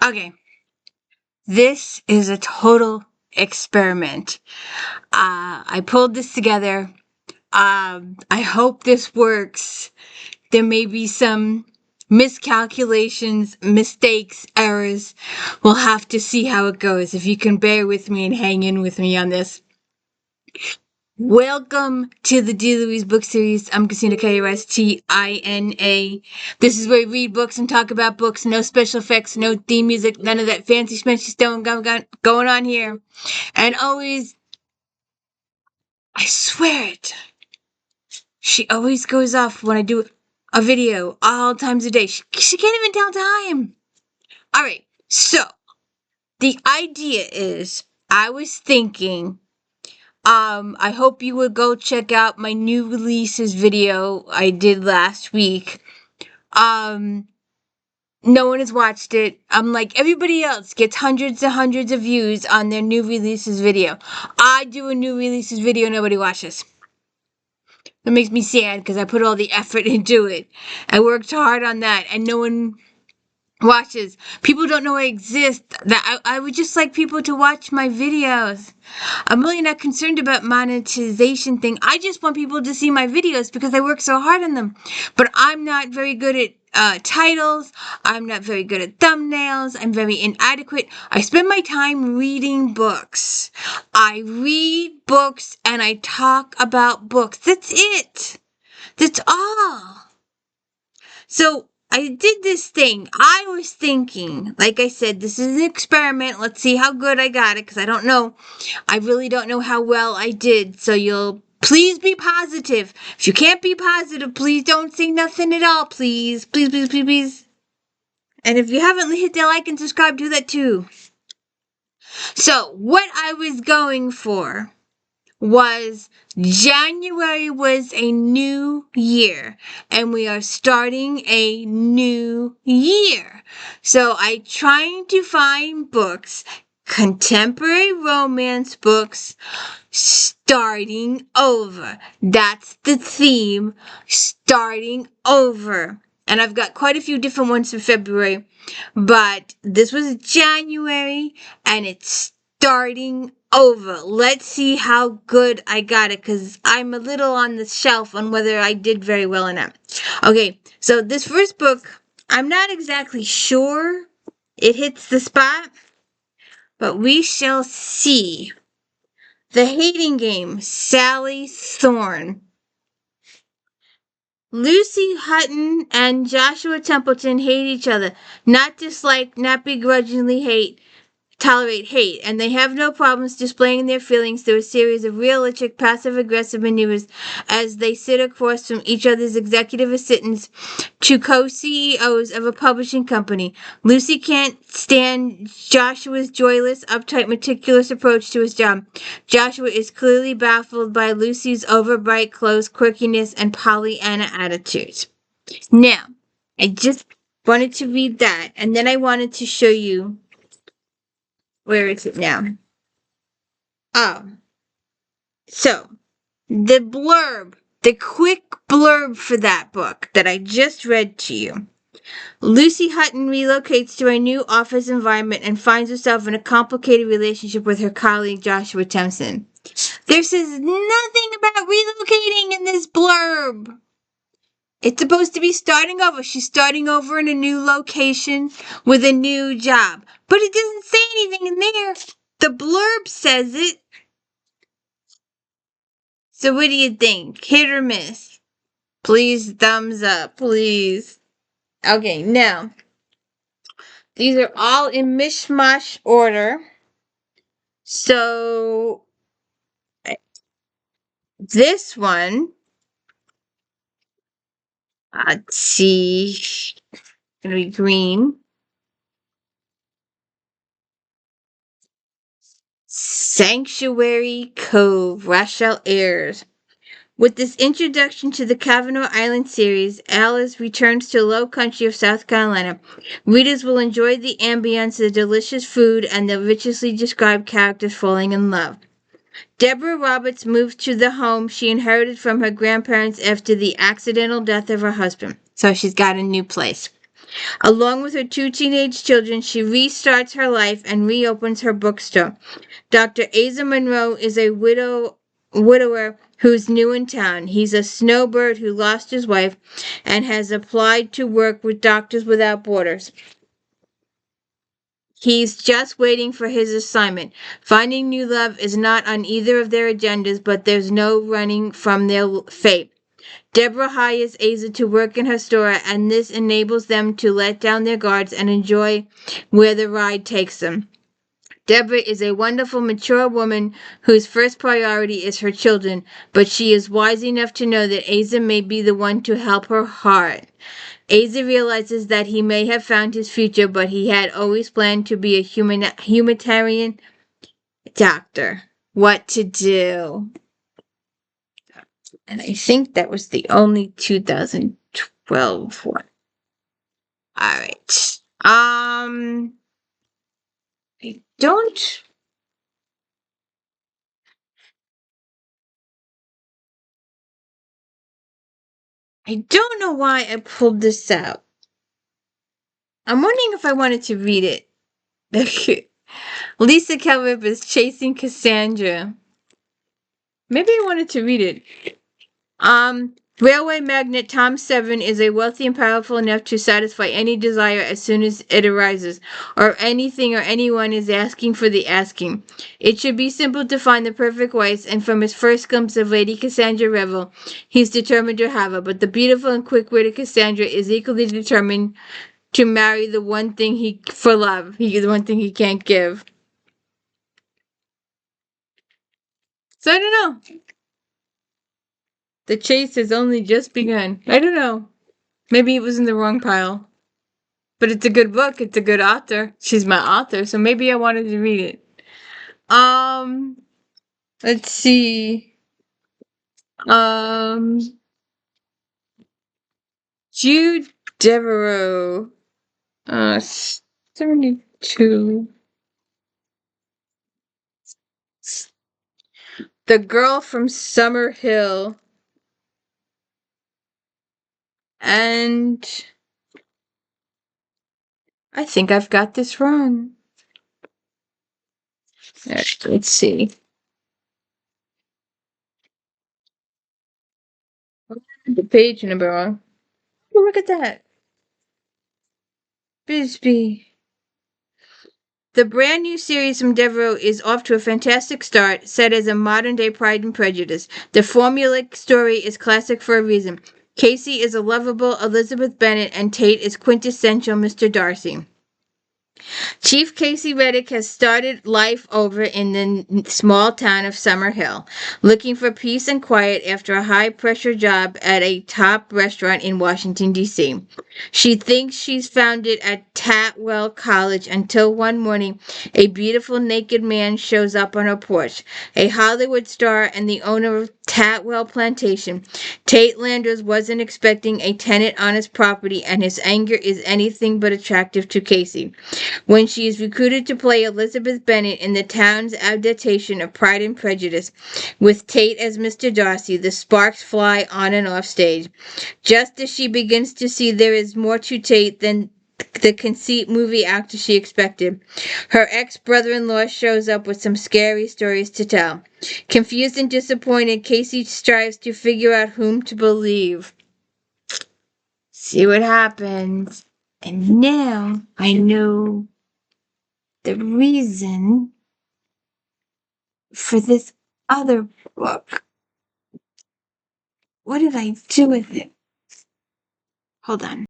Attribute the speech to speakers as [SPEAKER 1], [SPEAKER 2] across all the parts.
[SPEAKER 1] Okay, this is a total experiment. I pulled this together. I hope this works. There may be some miscalculations, mistakes, errors. We'll have to see how it goes. If you can bear with me and hang in with me on this. Welcome to the D. Louise book series. I'm Christina, Kustina. This is where we read books and talk about books. No special effects, no theme music, none of that fancy schmancy stuff going on here. And always, I swear it, she always goes off when I do a video all times a day. She can't even tell time. All right, so the idea is I was thinking I hope you would go check out my new releases video I did last week. No one has watched it. Like everybody else gets hundreds and hundreds of views on their new releases video. I do a new releases video, nobody watches. That makes me sad because I put all the effort into it. I worked hard on that and no one watches. People don't know I exist. That I would just like people to watch my videos. I'm really not concerned about monetization thing. I just want people to see my videos because I work so hard on them. But I'm not very good at titles. I'm not very good at thumbnails. I'm very inadequate. I spend my time reading books. I read books and I talk about books. That's it. That's all. So I did this thing. I was thinking, like I said, this is an experiment. Let's see how good I got it because I don't know. I really don't know how well I did. So you'll please be positive. If you can't be positive, please don't say nothing at all. Please, please, please, please, please. And if you haven't hit the like and subscribe, do that too. So what I was going for was January was a new year and we are starting a new year. So I trying to find books, contemporary romance books, starting over. That's the theme, starting over. And I've got quite a few different ones for February, but this was January and it's starting over. Let's see how good I got it because I'm a little on the shelf on whether I did very well or not. Okay, so this first book, I'm not exactly sure it hits the spot, but we shall see. The Hating Game, Sally Thorne. Lucy Hutton and Joshua Templeton hate each other, not dislike, not begrudgingly tolerate hate, and they have no problems displaying their feelings through a series of realistic passive-aggressive maneuvers as they sit across from each other's executive assistants to co-CEOs of a publishing company. Lucy can't stand Joshua's joyless, uptight, meticulous approach to his job. Joshua is clearly baffled by Lucy's overbright clothes, quirkiness, and Pollyanna attitudes. Now, I just wanted to read that, and then I wanted to show you. Where is it now? Oh. So, the blurb, the quick blurb for that book that I just read to you. Lucy Hutton relocates to a new office environment and finds herself in a complicated relationship with her colleague Joshua Templeton. There says nothing about relocating in this blurb. It's supposed to be starting over. She's starting over in a new location with a new job. But it doesn't say anything in there. The blurb says it. So what do you think? Hit or miss? Please thumbs up, please. Okay, now. These are all in mishmash order. So this one, let's see, it's gonna be green. Sanctuary Cove, Rachel Ayers. With this introduction to the Kavanaugh Island series, Alice returns to the low country of South Carolina. Readers will enjoy the ambience, the delicious food, and the richly described characters falling in love. Deborah Roberts moves to the home she inherited from her grandparents after the accidental death of her husband. So she's got a new place. Along with her two teenage children, she restarts her life and reopens her bookstore. Dr. Asa Monroe is a widower who's new in town. He's a snowbird who lost his wife and has applied to work with Doctors Without Borders. He's just waiting for his assignment. Finding new love is not on either of their agendas, but there's no running from their fate. Deborah hires Asa to work in her store, and this enables them to let down their guards and enjoy where the ride takes them. Deborah is a wonderful, mature woman whose first priority is her children, but she is wise enough to know that Asa may be the one to help her heart. Asa realizes that he may have found his future, but he had always planned to be a humanitarian doctor. What to do? And I think that was the only 2012 one. All right. I don't. I don't know why I pulled this out. I'm wondering if I wanted to read it. Lisa Kelrip is chasing Cassandra. Maybe I wanted to read it. Railway magnate Tom Seven is a wealthy and powerful enough to satisfy any desire as soon as it arises, or anything or anyone is asking for the asking. It should be simple to find the perfect wife, and from his first glimpse of Lady Cassandra Revel, he's determined to have her. But the beautiful and quick-witted Cassandra is equally determined to marry the one thing the one thing he can't give. So I don't know. The chase has only just begun. I don't know. Maybe it was in the wrong pile. But it's a good book. It's a good author. She's my author, so maybe I wanted to read it. Let's see. Jude Devereaux. 72. The Girl from Summer Hill. And I think I've got this wrong. Let's see. The page number wrong. Oh, look at that. Bisbee. The brand new series from Devereaux is off to a fantastic start, set as a modern-day Pride and Prejudice. The formulaic story is classic for a reason. Casey is a lovable Elizabeth Bennet, and Tate is quintessential Mr. Darcy. Chief Casey Reddick has started life over in the small town of Summer Hill, looking for peace and quiet after a high-pressure job at a top restaurant in Washington, D.C. She thinks she's found it at Tatwell College until one morning a beautiful naked man shows up on her porch. A Hollywood star and the owner of Tatwell Plantation, Tate Landers wasn't expecting a tenant on his property, and his anger is anything but attractive to Casey. When she is recruited to play Elizabeth Bennet in the town's adaptation of Pride and Prejudice, with Tate as Mr. Darcy, the sparks fly on and off stage. Just as she begins to see there is more to Tate than the conceit movie actor she expected, her ex-brother-in-law shows up with some scary stories to tell. Confused and disappointed, Casey strives to figure out whom to believe. See what happens. And now I know the reason for this other book. What did I do with it? Hold on.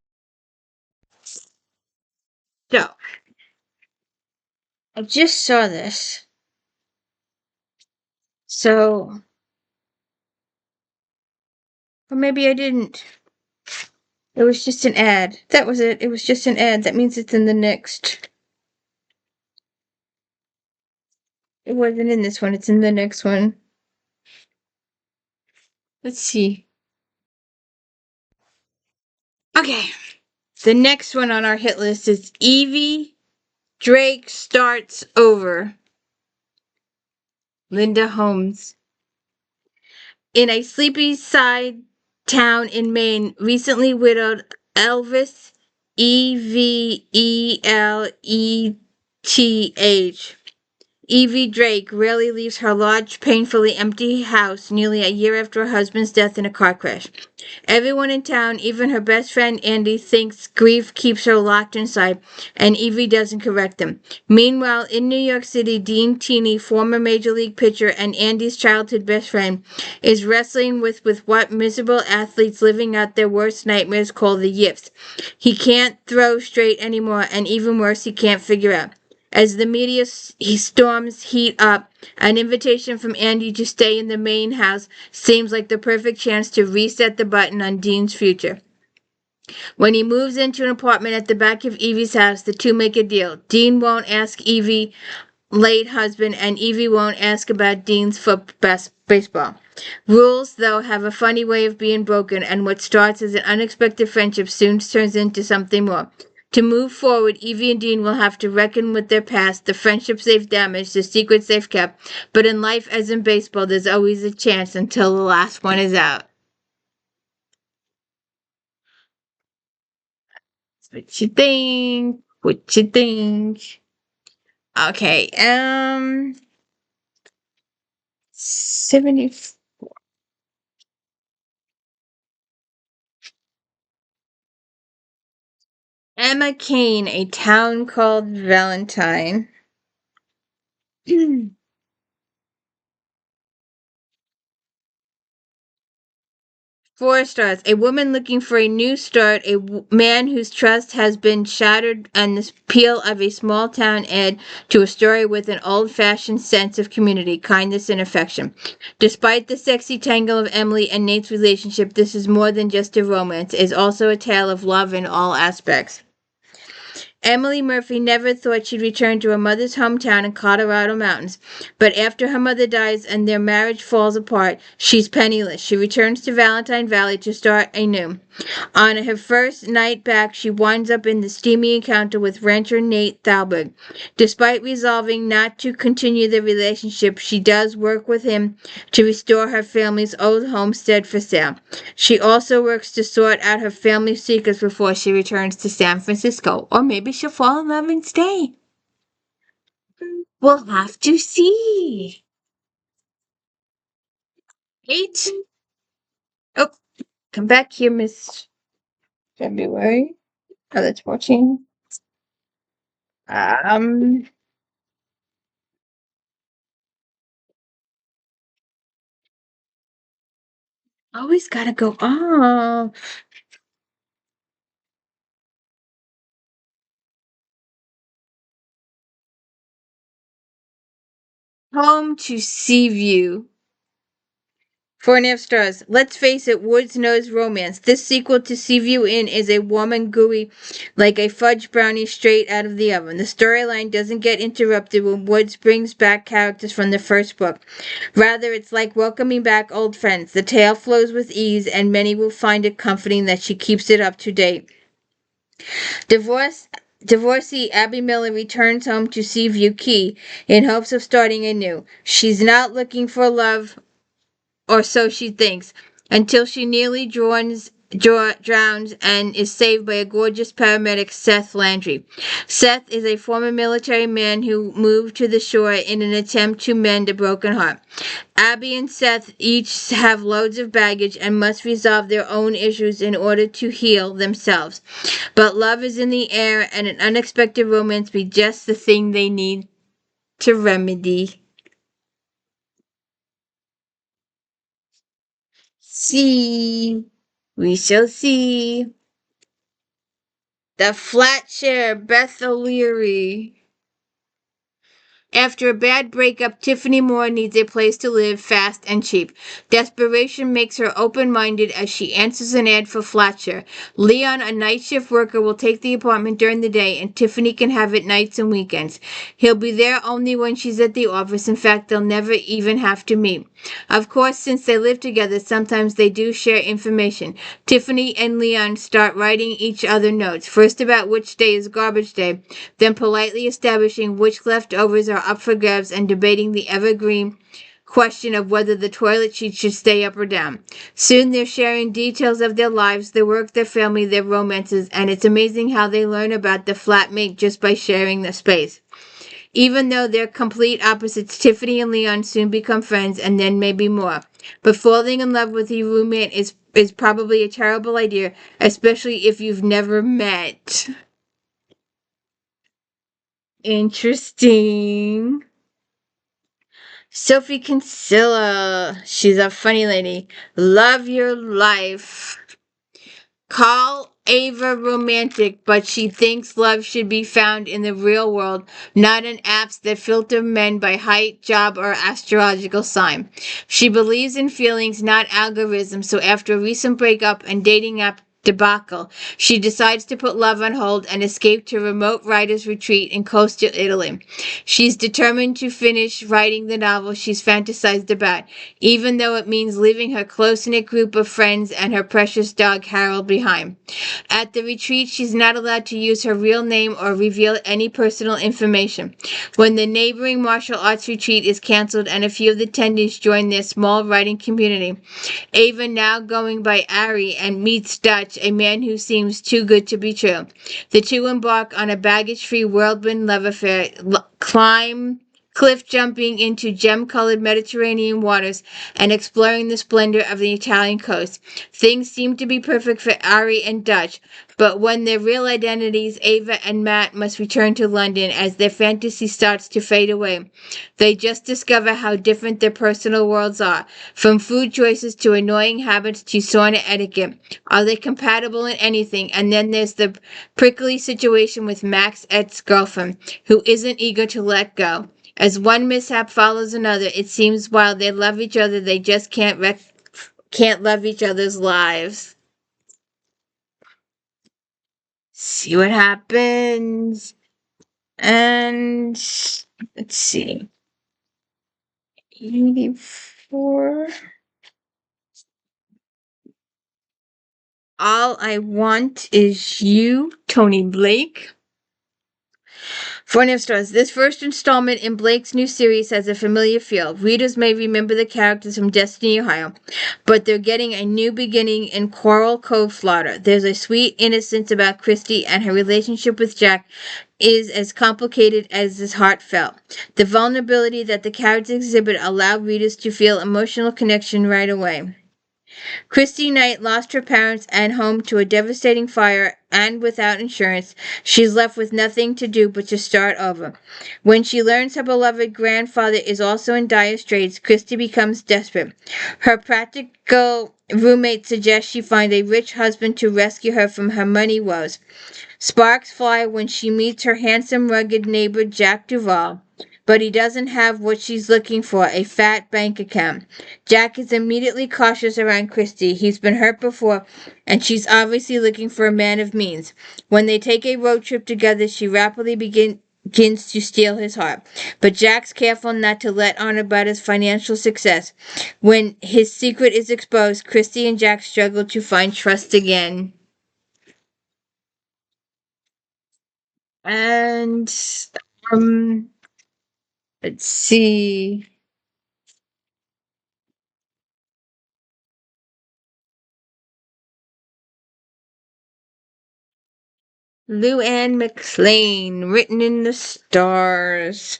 [SPEAKER 1] So, I just saw this. So, or maybe I didn't. It was just an ad. That was it. It was just an ad. That means it's in the next. It wasn't in this one. It's in the next one. Let's see. Okay. The next one on our hit list is Evie Drake Starts Over. Linda Holmes. In a sleepy side town in Maine, recently widowed Elvis Eveleth. Evie Drake rarely leaves her large, painfully empty house nearly a year after her husband's death in a car crash. Everyone in town, even her best friend Andy, thinks grief keeps her locked inside, and Evie doesn't correct them. Meanwhile, in New York City, Dean Teeney, former Major League pitcher and Andy's childhood best friend, is wrestling with what miserable athletes living out their worst nightmares call the yips. He can't throw straight anymore, and even worse, he can't figure out. As the media storms heat up, an invitation from Andy to stay in the main house seems like the perfect chance to reset the button on Dean's future. When he moves into an apartment at the back of Evie's house, the two make a deal. Dean won't ask Evie's late husband, and Evie won't ask about Dean's baseball. Rules, though, have a funny way of being broken, and what starts as an unexpected friendship soon turns into something more. To move forward, Evie and Dean will have to reckon with their past, the friendships they've damaged, the secrets they've kept. But in life, as in baseball, there's always a chance until the last one is out. What you think? What you think? Okay, 70. Emma Kane, A Town Called Valentine. 4 stars. A woman looking for a new start, a man whose trust has been shattered, and the appeal of a small town add to a story with an old-fashioned sense of community, kindness, and affection. Despite the sexy tangle of Emily and Nate's relationship, this is more than just a romance. It is also a tale of love in all aspects. Emily Murphy never thought she'd return to her mother's hometown in Colorado mountains, but after her mother dies and their marriage falls apart, she's penniless. She returns to Valentine Valley to start anew. On her first night back, she winds up in the steamy encounter with rancher Nate Thalberg. Despite resolving not to continue the relationship, she does work with him to restore her family's old homestead for sale. She also works to sort out her family's secrets before she returns to San Francisco. Or maybe she'll fall in love and stay. We'll have to see. 8. Oh, come back here, Miss February. Oh, that's 14. Always gotta go off. Home to Seaview. 4.5 stars. Let's face it, Woods knows romance. This sequel to Seaview Inn is a warm and gooey, like a fudge brownie straight out of the oven. The storyline doesn't get interrupted when Woods brings back characters from the first book. Rather, it's like welcoming back old friends. The tale flows with ease, and many will find it comforting that she keeps it up to date. Divorcee Abby Miller returns home to Seaview Key in hopes of starting anew. She's not looking for love, or so she thinks, until she nearly drowns and is saved by a gorgeous paramedic, Seth Landry. Seth is a former military man who moved to the shore in an attempt to mend a broken heart. Abby and Seth each have loads of baggage and must resolve their own issues in order to heal themselves. But love is in the air, and an unexpected romance be just the thing they need to remedy. See. We shall see. The Flat Chair, Beth O'Leary. After a bad breakup, Tiffany Moore needs a place to live fast and cheap. Desperation makes her open-minded as she answers an ad for Flatshare. Leon, a night shift worker, will take the apartment during the day, and Tiffany can have it nights and weekends. He'll be there only when she's at the office. In fact, they'll never even have to meet. Of course, since they live together, sometimes they do share information. Tiffany and Leon start writing each other notes, first about which day is garbage day, then politely establishing which leftovers are up for grabs and debating the evergreen question of whether the toilet seat should stay up or down. Soon they're sharing details of their lives, their work, their family, their romances, and it's amazing how they learn about the flatmate just by sharing the space. Even though they're complete opposites, Tiffany and Leon soon become friends and then maybe more. But falling in love with your roommate is probably a terrible idea, especially if you've never met. Interesting. Sophie Kinsella. She's a funny lady. Love your life. Call Ava romantic, but she thinks love should be found in the real world, not in apps that filter men by height, job, or astrological sign. She believes in feelings, not algorithms, so after a recent breakup and dating app debacle, she decides to put love on hold and escape to a remote writer's retreat in coastal Italy. She's determined to finish writing the novel she's fantasized about, even though it means leaving her close-knit group of friends and her precious dog Harold behind. At the retreat, she's not allowed to use her real name or reveal any personal information. When the neighboring martial arts retreat is canceled and a few of the attendees join their small writing community, Ava, now going by Ari, and meets Dutch, a man who seems too good to be true. The two embark on a baggage-free whirlwind love affair, climb cliff jumping into gem-colored Mediterranean waters and exploring the splendor of the Italian coast. Things seem to be perfect for Ari and Dutch, but when their real identities, Ava and Matt, must return to London as their fantasy starts to fade away. They just discover how different their personal worlds are, from food choices to annoying habits to sauna etiquette. Are they compatible in anything? And then there's the prickly situation with Mac's ex-girlfriend, who isn't eager to let go. As one mishap follows another, it seems while they love each other, they just can't love each other's lives. See what happens. And let's see. 84. All I Want Is You, Tony Blake. 4.5 stars. This first installment in Blake's new series has a familiar feel. Readers may remember the characters from Destiny, Ohio, but they're getting a new beginning in Coral Cove, Florida. There's a sweet innocence about Christy, and her relationship with Jack is as complicated as is heartfelt. The vulnerability that the characters exhibit allow readers to feel emotional connection right away. Christy Knight lost her parents and home to a devastating fire, and without insurance, she's left with nothing to do but to start over. When she learns her beloved grandfather is also in dire straits, Christy becomes desperate. Her practical roommate suggests she find a rich husband to rescue her from her money woes. Sparks fly when she meets her handsome, rugged neighbor Jack Duval, but he doesn't have what she's looking for, a fat bank account. Jack is immediately cautious around Christy. He's been hurt before, and she's obviously looking for a man of means. When they take a road trip together, she rapidly begins to steal his heart. But Jack's careful not to let on about his financial success. When his secret is exposed, Christy and Jack struggle to find trust again. And um let's see. Lou Anne McLean, Written in the Stars.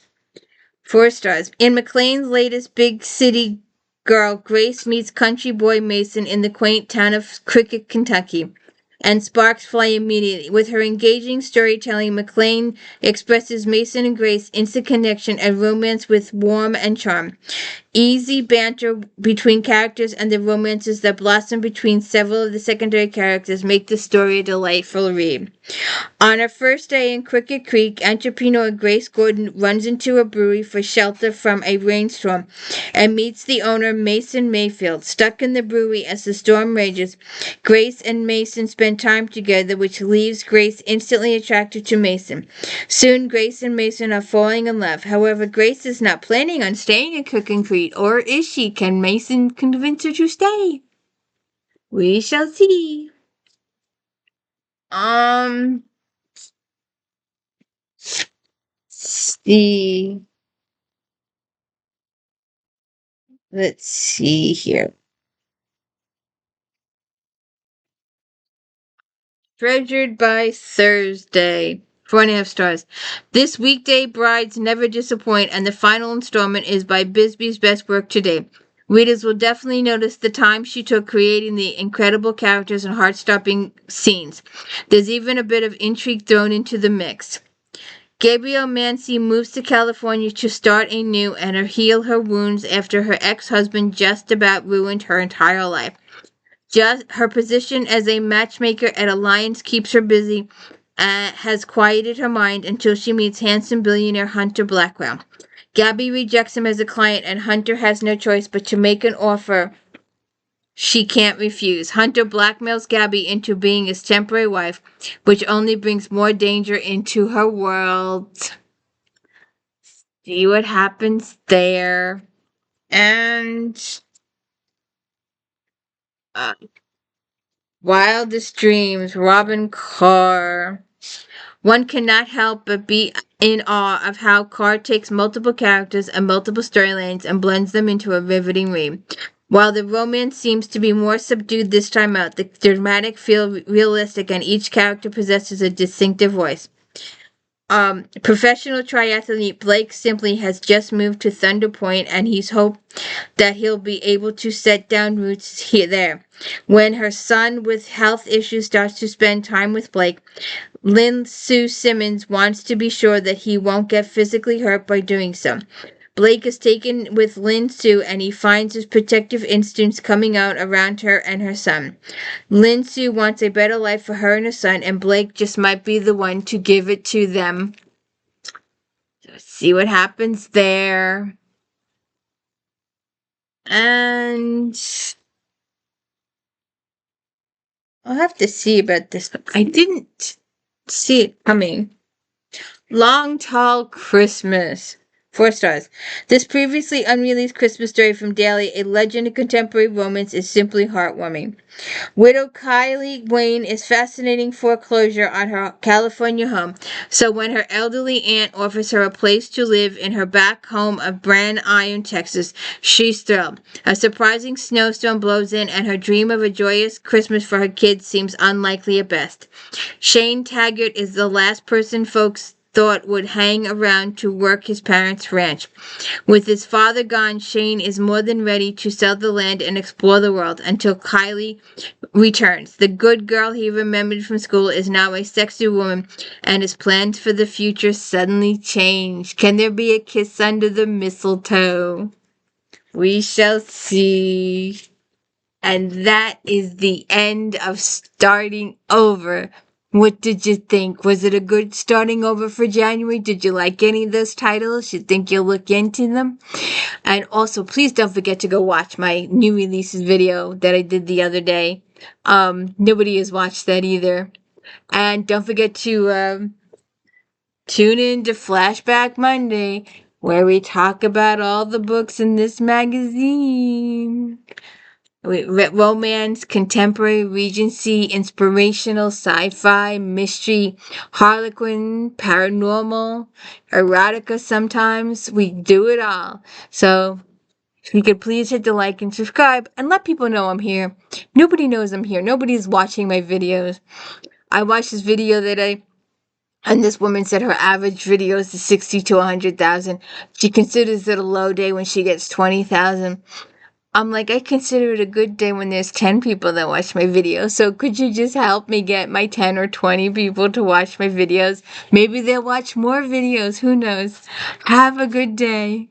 [SPEAKER 1] 4 stars. In McLean's latest big city girl, Grace meets country boy Mason in the quaint town of Cricket, Kentucky, and sparks fly immediately. With her engaging storytelling, McLean expresses Mason and Grace's instant connection and romance with warmth and charm. Easy banter between characters and the romances that blossom between several of the secondary characters make the story a delightful read. On her first day in Cricket Creek, entrepreneur Grace Gordon runs into a brewery for shelter from a rainstorm and meets the owner, Mason Mayfield. Stuck in the brewery as the storm rages, Grace and Mason spend time together, which leaves Grace instantly attracted to Mason. Soon, Grace and Mason are falling in love. However, Grace is not planning on staying in Cricket Creek, or is she? Can Mason convince her to stay? We shall see. Um, see. Let's see here. Treasured by Thursday. 4.5 stars. This weekday, brides never disappoint, and the final installment is by Bisbee's best work today. Readers will definitely notice the time she took creating the incredible characters and heart-stopping scenes. There's even a bit of intrigue thrown into the mix. Gabrielle Mancy moves to California to start anew and heal her wounds after her ex-husband just about ruined her entire life. Just her position as a matchmaker at Alliance keeps her busy, has quieted her mind until she meets handsome billionaire Hunter Blackwell. Gabby rejects him as a client, and Hunter has no choice but to make an offer she can't refuse. Hunter blackmails Gabby into being his temporary wife, which only brings more danger into her world. See what happens there. And Wildest Dreams, Robin Carr. One cannot help but be in awe of how Carr takes multiple characters and multiple storylines and blends them into a riveting read. While the romance seems to be more subdued this time out, the dramatic feel realistic and each character possesses a distinctive voice. Professional triathlete Blake Simply has just moved to Thunder Point, and he's hoped that he'll be able to set down roots there. When her son with health issues starts to spend time with Blake, Lynn Sue Simmons wants to be sure that he won't get physically hurt by doing so. Blake is taken with Lynn Sue, and he finds his protective instincts coming out around her and her son. Lynn Sue wants a better life for her and her son, and Blake just might be the one to give it to them. So see what happens there. And I'll have to see about this one. I didn't see it coming. Long Tall Christmas. 4 stars. This previously unreleased Christmas story from Daly, a legend of contemporary romance, is simply heartwarming. Widow Kylie Wayne is fascinating foreclosure on her California home, so when her elderly aunt offers her a place to live in her back home of Brand Iron, Texas, she's thrilled. A surprising snowstorm blows in, and her dream of a joyous Christmas for her kids seems unlikely at best. Shane Taggart is the last person folks thought would hang around to work his parents' ranch. With his father gone, Shane is more than ready to sell the land and explore the world until Kylie returns. The good girl he remembered from school is now a sexy woman, and his plans for the future suddenly change. Can there be a kiss under the mistletoe? We shall see. And that is the end of Starting Over. What did you think? Was it a good starting over for January? Did you like any of those titles? You think you'll look into them? And also, please don't forget to go watch my new releases video that I did the other day. Nobody has watched that either. And don't forget to tune in to Flashback Monday, where we talk about all the books in this magazine. Romance, contemporary, Regency, inspirational, sci-fi, mystery, Harlequin, paranormal, erotica sometimes. We do it all. So if you could please hit the like and subscribe and let people know I'm here. Nobody knows I'm here. Nobody's watching my videos. I watched this video and this woman said her average videos is 60 to 100,000. She considers it a low day when she gets 20,000. I'm like, I consider it a good day when there's 10 people that watch my videos. So could you just help me get my 10 or 20 people to watch my videos? Maybe they'll watch more videos. Who knows? Have a good day.